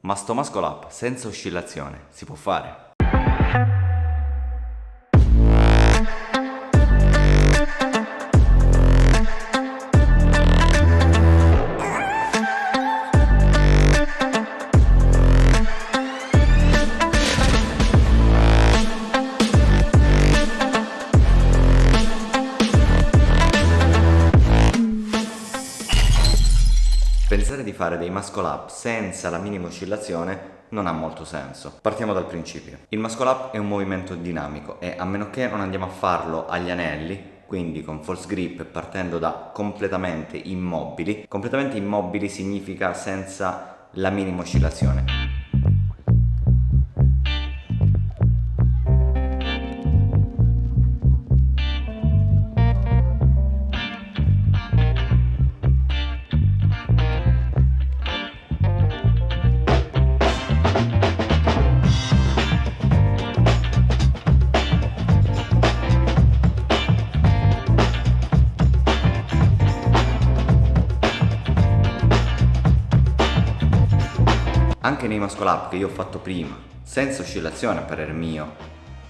Ma sto muscle up senza oscillazione si può fare? Pensare di fare dei muscle up senza la minima oscillazione non ha molto senso. Partiamo dal principio. Il muscle up è un movimento dinamico e a meno che non andiamo a farlo agli anelli, quindi con false grip partendo da completamente immobili significa senza la minima oscillazione. Anche nei muscle up che io ho fatto prima, senza oscillazione a parer mio,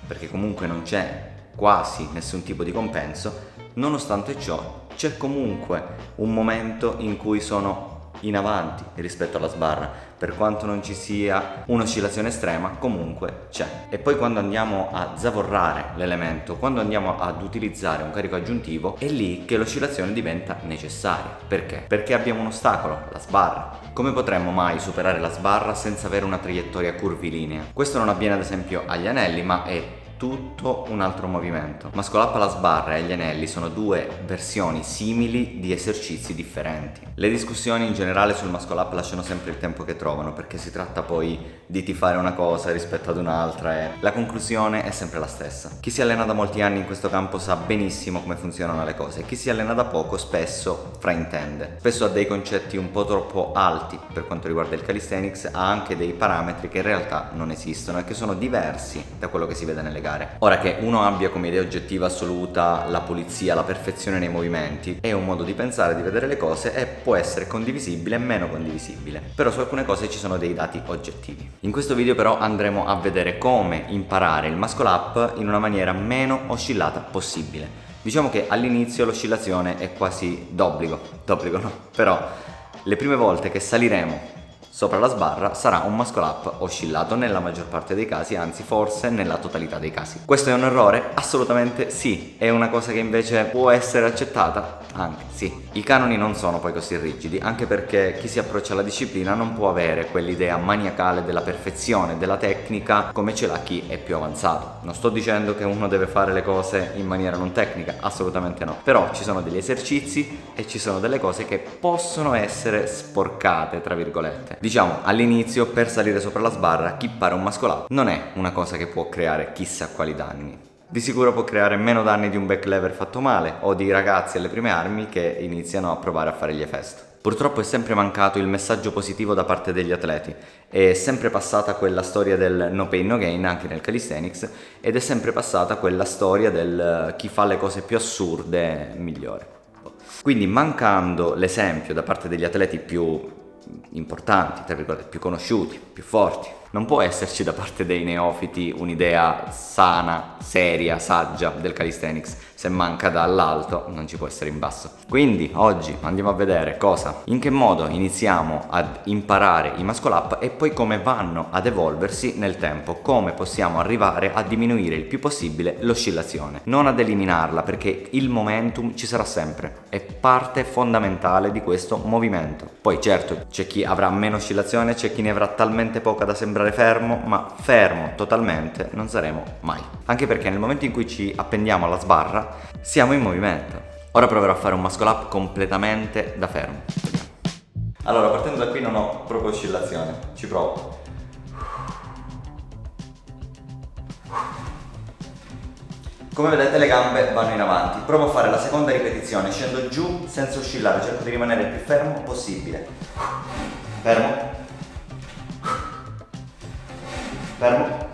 perché comunque non c'è quasi nessun tipo di compenso, nonostante ciò c'è comunque un momento in cui sono in avanti rispetto alla sbarra, per quanto non ci sia un'oscillazione estrema, comunque c'è. E poi quando andiamo a zavorrare l'elemento, quando andiamo ad utilizzare un carico aggiuntivo, è lì che l'oscillazione diventa necessaria. Perché? Perché abbiamo un ostacolo, la sbarra. Come potremmo mai superare la sbarra senza avere una traiettoria curvilinea? Questo non avviene ad esempio agli anelli, ma è tutto un altro movimento. Muscle up alla sbarra e agli anelli sono due versioni simili di esercizi differenti. Le discussioni in generale sul muscle up lasciano sempre il tempo che trovano, perché si tratta poi di tifare una cosa rispetto ad un'altra e la conclusione è sempre la stessa. Chi si allena da molti anni in questo campo sa benissimo come funzionano le cose, chi si allena da poco spesso fraintende, spesso ha dei concetti un po' troppo alti per quanto riguarda il calisthenics, ha anche dei parametri che in realtà non esistono e che sono diversi da quello che si vede nelle gare. Ora, che uno abbia come idea oggettiva assoluta la pulizia, la perfezione nei movimenti è un modo di pensare, di vedere le cose e può essere condivisibile e meno condivisibile, però su alcune cose ci sono dei dati oggettivi. In questo video però andremo a vedere come imparare il muscle up in una maniera meno oscillata possibile. Diciamo che all'inizio l'oscillazione è quasi d'obbligo no, però le prime volte che saliremo sopra la sbarra sarà un muscle up oscillato nella maggior parte dei casi, anzi forse nella totalità dei casi. Questo è un errore? Assolutamente sì. È una cosa che invece può essere accettata? Anche sì. I canoni non sono poi così rigidi, anche perché chi si approccia alla disciplina non può avere quell'idea maniacale della perfezione, della tecnica, come ce l'ha chi è più avanzato. Non sto dicendo che uno deve fare le cose in maniera non tecnica, assolutamente no. Però ci sono degli esercizi e ci sono delle cose che possono essere sporcate, tra virgolette. Diciamo, all'inizio per salire sopra la sbarra, chippare un muscle up non è una cosa che può creare chissà quali danni. Di sicuro può creare meno danni di un back lever fatto male o di ragazzi alle prime armi che iniziano a provare a fare gli Efesto. Purtroppo è sempre mancato il messaggio positivo da parte degli atleti, è sempre passata quella storia del no pain no gain anche nel calisthenics ed è sempre passata quella storia del chi fa le cose più assurde migliore. Quindi mancando l'esempio da parte degli atleti più importanti, tra virgolette, più conosciuti, più forti, non può esserci da parte dei neofiti un'idea sana, seria, saggia del calisthenics. Se manca dall'alto non ci può essere in basso. Quindi oggi andiamo a vedere in che modo iniziamo ad imparare i muscle up e poi come vanno ad evolversi nel tempo, come possiamo arrivare a diminuire il più possibile l'oscillazione, non ad eliminarla, perché il momentum ci sarà sempre, è parte fondamentale di questo movimento. Poi certo c'è chi avrà meno oscillazione, c'è chi ne avrà talmente poca da sembrare fermo, ma fermo totalmente non saremo mai, anche perché nel momento in cui ci appendiamo alla sbarra siamo in movimento. Ora proverò a fare un muscle up completamente da fermo. Allora, partendo da qui non ho proprio oscillazione, ci provo. Come vedete le gambe vanno in avanti, provo a fare la seconda ripetizione, scendo giù senza oscillare, cerco di rimanere il più fermo possibile. Fermo. Fermo.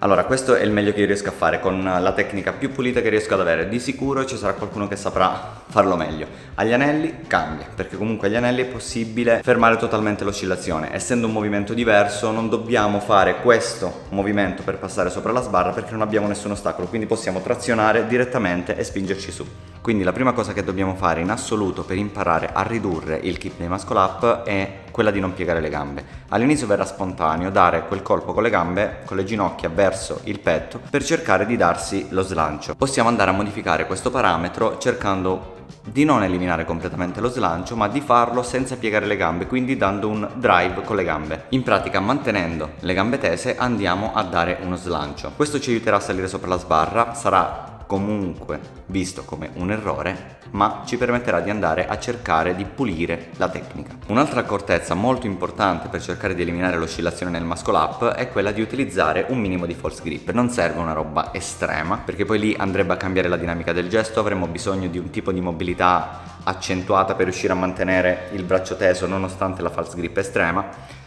Allora, questo è il meglio che io riesco a fare con la tecnica più pulita che riesco ad avere. Di sicuro ci sarà qualcuno che saprà farlo meglio. Agli anelli cambia, perché comunque agli anelli è possibile fermare totalmente l'oscillazione. Essendo un movimento diverso, non dobbiamo fare questo movimento per passare sopra la sbarra perché non abbiamo nessun ostacolo, quindi possiamo trazionare direttamente e spingerci su. Quindi la prima cosa che dobbiamo fare in assoluto per imparare a ridurre il keep dei muscle up è quella di non piegare le gambe. All'inizio verrà spontaneo dare quel colpo con le gambe, con le ginocchia verso il petto per cercare di darsi lo slancio. Possiamo andare a modificare questo parametro cercando di non eliminare completamente lo slancio, ma di farlo senza piegare le gambe, quindi dando un drive con le gambe. In pratica, mantenendo le gambe tese, andiamo a dare uno slancio. Questo ci aiuterà a salire sopra la sbarra, sarà comunque visto come un errore, ma ci permetterà di andare a cercare di pulire la tecnica. Un'altra accortezza molto importante per cercare di eliminare l'oscillazione nel muscle up è quella di utilizzare un minimo di false grip. Non serve una roba estrema, perché poi lì andrebbe a cambiare la dinamica del gesto, avremo bisogno di un tipo di mobilità accentuata per riuscire a mantenere il braccio teso nonostante la false grip estrema.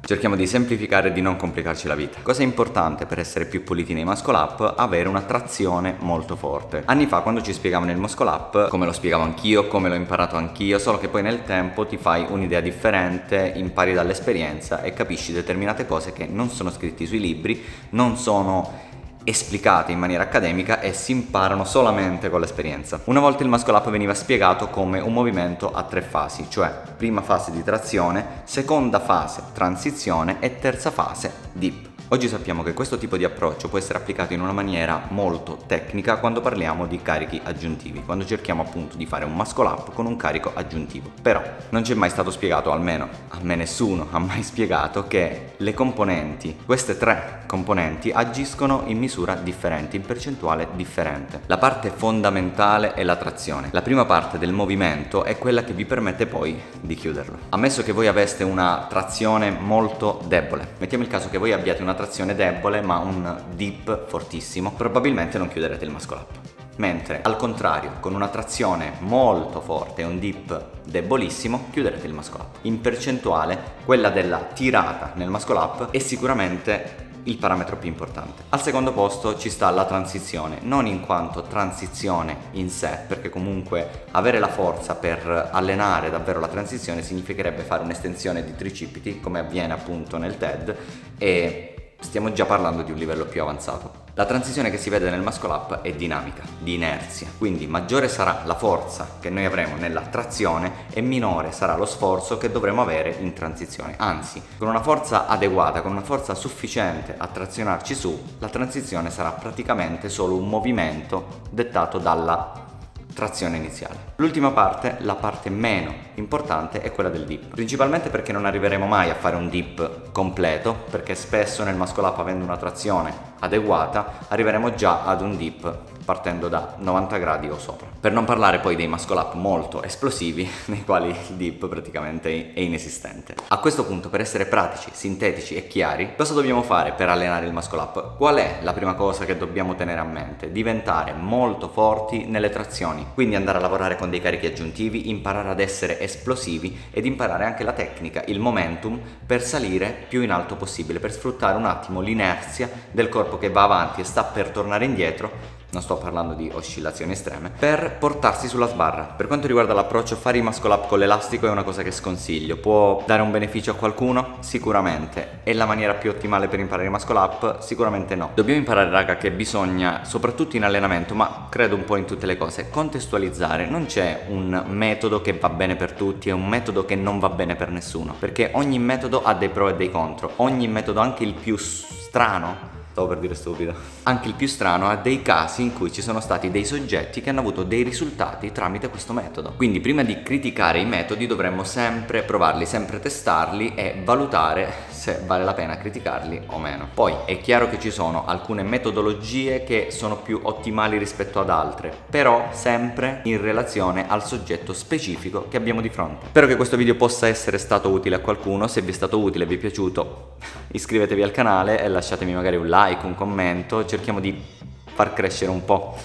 Cerchiamo di semplificare e di non complicarci la vita. Cosa è importante per essere più puliti nei muscle up? Avere una trazione molto forte. Anni fa, quando ci spiegavano il muscle up, come lo spiegavo anch'io, come l'ho imparato anch'io, solo che poi nel tempo ti fai un'idea differente, impari dall'esperienza e capisci determinate cose che non sono scritte sui libri, non sono esplicate in maniera accademica e si imparano solamente con l'esperienza. Una volta il muscle up veniva spiegato come un movimento a 3 fasi, cioè prima fase di trazione, seconda fase transizione e terza fase dip. Oggi sappiamo che questo tipo di approccio può essere applicato in una maniera molto tecnica quando parliamo di carichi aggiuntivi, quando cerchiamo appunto di fare un muscle up con un carico aggiuntivo. Però non ci è mai stato spiegato, almeno a me nessuno ha mai spiegato, che le componenti, queste 3 componenti, agiscono in misura differente, in percentuale differente. La parte fondamentale è la trazione. La prima parte del movimento è quella che vi permette poi di chiuderlo. Ammesso che voi aveste una trazione molto debole, mettiamo il caso che voi abbiate una trazione debole ma un dip fortissimo, probabilmente non chiuderete il muscle up. Mentre al contrario, con una trazione molto forte e un dip debolissimo, chiuderete il muscle up. In percentuale, quella della tirata nel muscle up è sicuramente il parametro più importante. Al secondo posto ci sta la transizione, non in quanto transizione in sé, perché comunque avere la forza per allenare davvero la transizione significherebbe fare un'estensione di tricipiti, come avviene appunto nel TED, e stiamo già parlando di un livello più avanzato. La transizione che si vede nel muscle up è dinamica, di inerzia, quindi maggiore sarà la forza che noi avremo nella trazione e minore sarà lo sforzo che dovremo avere in transizione. Anzi, con una forza adeguata, con una forza sufficiente a trazionarci su, la transizione sarà praticamente solo un movimento dettato dalla trazione iniziale. L'ultima parte, la parte meno importante, è quella del dip, principalmente perché non arriveremo mai a fare un dip completo, perché spesso nel muscle up, avendo una trazione adeguata, arriveremo già ad un dip partendo da 90 gradi o sopra. Per non parlare poi dei muscle up molto esplosivi, nei quali il dip praticamente è inesistente. A questo punto, per essere pratici, sintetici e chiari, cosa dobbiamo fare per allenare il muscle up? Qual è la prima cosa che dobbiamo tenere a mente? Diventare molto forti nelle trazioni, quindi andare a lavorare con dei carichi aggiuntivi, imparare ad essere esplosivi ed imparare anche la tecnica, il momentum, per salire più in alto possibile, per sfruttare un attimo l'inerzia del corpo che va avanti e sta per tornare indietro. Non sto parlando di oscillazioni estreme, per portarsi sulla sbarra. Per quanto riguarda l'approccio, fare i muscle up con l'elastico è una cosa che sconsiglio. Può dare un beneficio a qualcuno? Sicuramente. È la maniera più ottimale per imparare i muscle up? Sicuramente no. Dobbiamo imparare, raga, che bisogna, soprattutto in allenamento, ma credo un po' in tutte le cose, contestualizzare. Non c'è un metodo che va bene per tutti e un metodo che non va bene per nessuno, perché ogni metodo ha dei pro e dei contro. Ogni metodo, anche il più strano, stavo per dire stupido, anche il più strano, ha dei casi in cui ci sono stati dei soggetti che hanno avuto dei risultati tramite questo metodo. Quindi prima di criticare i metodi dovremmo sempre provarli, sempre testarli e valutare se vale la pena criticarli o meno. Poi è chiaro che ci sono alcune metodologie che sono più ottimali rispetto ad altre, però sempre in relazione al soggetto specifico che abbiamo di fronte. Spero che questo video possa essere stato utile a qualcuno. Se vi è stato utile e vi è piaciuto, iscrivetevi al canale e lasciatemi magari un like, un commento. Cerchiamo di far crescere un po'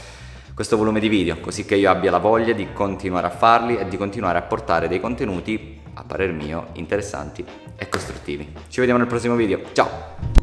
questo volume di video, così che io abbia la voglia di continuare a farli e di continuare a portare dei contenuti, a parer mio, interessanti e costruttivi. Ci vediamo nel prossimo video, ciao!